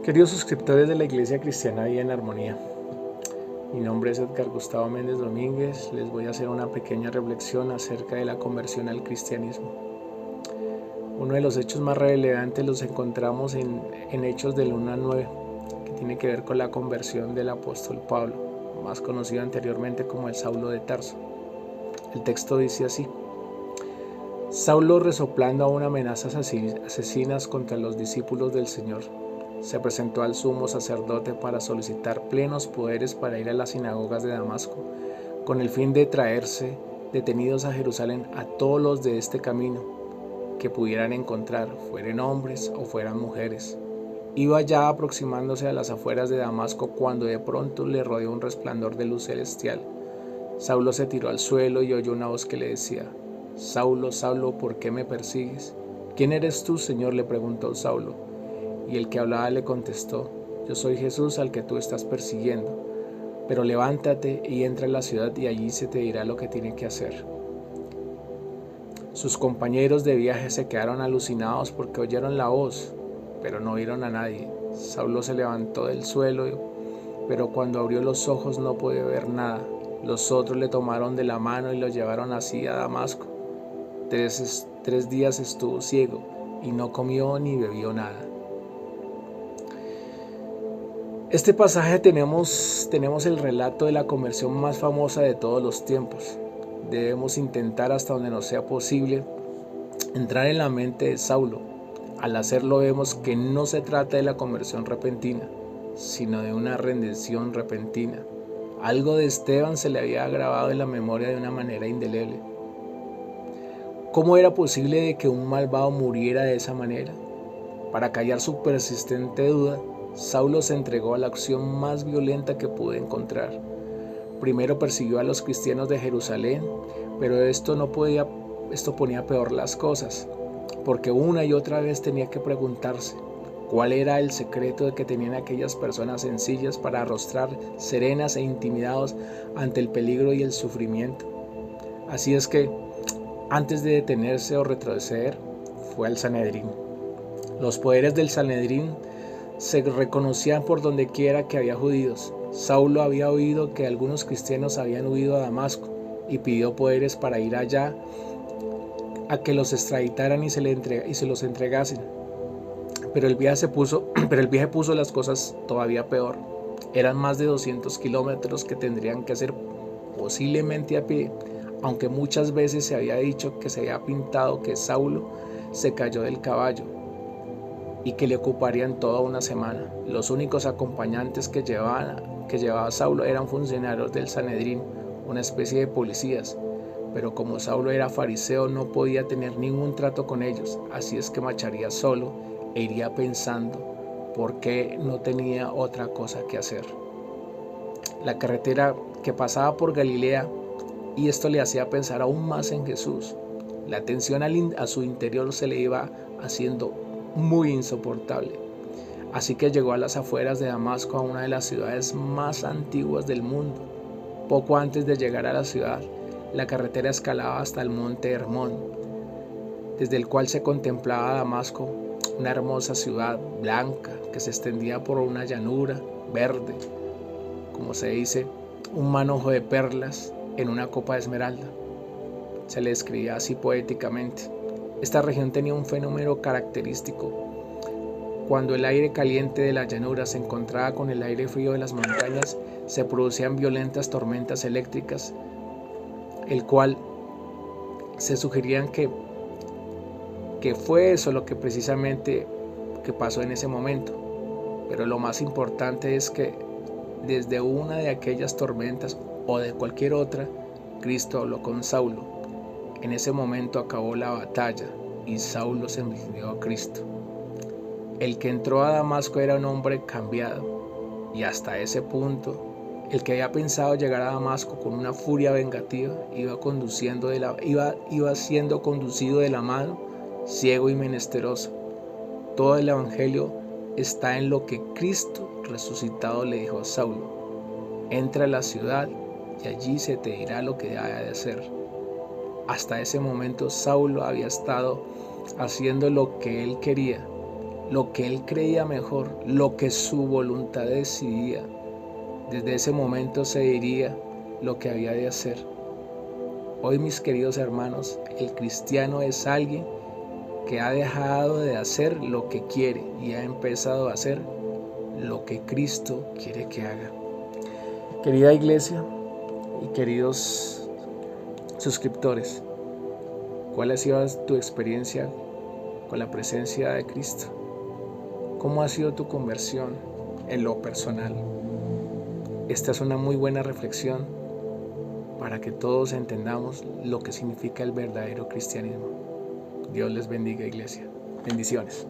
Queridos suscriptores de la Iglesia Cristiana Vida en Armonía, mi nombre es Edgar Gustavo Méndez Domínguez. Les voy a hacer una pequeña reflexión acerca de la conversión al cristianismo. Uno de los hechos más relevantes los encontramos en Hechos del 1 al 9, que tiene que ver con la conversión del apóstol Pablo, más conocido anteriormente como el Saulo de Tarso. El texto dice así: Saulo, resoplando aún amenazas asesinas contra los discípulos del Señor, se presentó al sumo sacerdote para solicitar plenos poderes para ir a las sinagogas de Damasco, con el fin de traerse detenidos a Jerusalén a todos los de este camino que pudieran encontrar, fueran hombres o fueran mujeres. Iba ya aproximándose a las afueras de Damasco cuando de pronto le rodeó un resplandor de luz celestial. Saulo se tiró al suelo y oyó una voz que le decía: Saulo, Saulo, ¿por qué me persigues? ¿Quién eres tú, Señor?, le preguntó Saulo. Y el que hablaba le contestó: Yo soy Jesús al que tú estás persiguiendo. Pero levántate y entra en la ciudad y allí se te dirá lo que tiene que hacer. Sus compañeros de viaje se quedaron alucinados porque oyeron la voz, pero no vieron a nadie. Saulo se levantó del suelo, pero cuando abrió los ojos no pudo ver nada. Los otros le tomaron de la mano y lo llevaron así a Damasco. Tres días estuvo ciego y no comió ni bebió nada. Este pasaje tenemos el relato de la conversión más famosa de todos los tiempos. Debemos intentar hasta donde nos sea posible entrar en la mente de Saulo. Al hacerlo vemos que no se trata de la conversión repentina, sino de una rendición repentina. Algo de Esteban se le había grabado en la memoria de una manera indeleble. ¿Cómo era posible de que un malvado muriera de esa manera? Para callar su persistente duda, Saulo se entregó a la acción más violenta que pudo encontrar. Primero persiguió a los cristianos de Jerusalén, pero esto ponía peor las cosas, porque una y otra vez tenía que preguntarse cuál era el secreto de que tenían aquellas personas sencillas para arrostrar serenas e intimidados ante el peligro y el sufrimiento. Así es que, antes de detenerse o retroceder, fue al Sanedrín. Los poderes del Sanedrín se reconocían por donde quiera que había judíos. Saulo había oído que algunos cristianos habían huido a Damasco y pidió poderes para ir allá a que los extraditaran y se los entregasen. Pero el viaje puso las cosas todavía peor. Eran más de 200 kilómetros que tendrían que hacer posiblemente a pie, aunque muchas veces se había dicho que se había pintado que Saulo se cayó del caballo y que le ocuparían toda una semana. Los únicos acompañantes que llevaba Saulo eran funcionarios del Sanedrín, una especie de policías, pero como Saulo era fariseo no podía tener ningún trato con ellos, así es que marcharía solo e iría pensando por qué no tenía otra cosa que hacer. La carretera que pasaba por Galilea, y esto le hacía pensar aún más en Jesús. La tensión a su interior se le iba haciendo muy insoportable. Así que llegó a las afueras de Damasco, a una de las ciudades más antiguas del mundo. Poco antes de llegar a la ciudad, la carretera escalaba hasta el monte Hermón, desde el cual se contemplaba Damasco, una hermosa ciudad blanca que se extendía por una llanura verde, como se dice, un manojo de perlas en una copa de esmeralda. Se le describía así poéticamente. Esta región tenía un fenómeno característico. Cuando el aire caliente de la llanura se encontraba con el aire frío de las montañas, se producían violentas tormentas eléctricas, el cual se sugerían que fue eso lo que precisamente que pasó en ese momento. Pero lo más importante es que desde una de aquellas tormentas o de cualquier otra, Cristo habló con Saulo. En ese momento acabó la batalla y Saulo se rindió a Cristo. El que entró a Damasco era un hombre cambiado, y hasta ese punto, el que había pensado llegar a Damasco con una furia vengativa iba siendo conducido de la mano, ciego y menesteroso. Todo el evangelio está en lo que Cristo resucitado le dijo a Saulo: entra a la ciudad y allí se te dirá lo que haya de hacer. Hasta ese momento Saulo había estado haciendo lo que él quería, lo que él creía mejor, lo que su voluntad decidía. Desde ese momento se diría lo que había de hacer. Hoy, mis queridos hermanos, el cristiano es alguien que ha dejado de hacer lo que quiere y ha empezado a hacer lo que Cristo quiere que haga. Querida iglesia y queridos suscriptores, ¿cuál ha sido tu experiencia con la presencia de Cristo? ¿Cómo ha sido tu conversión en lo personal? Esta es una muy buena reflexión para que todos entendamos lo que significa el verdadero cristianismo. Dios les bendiga, iglesia. Bendiciones.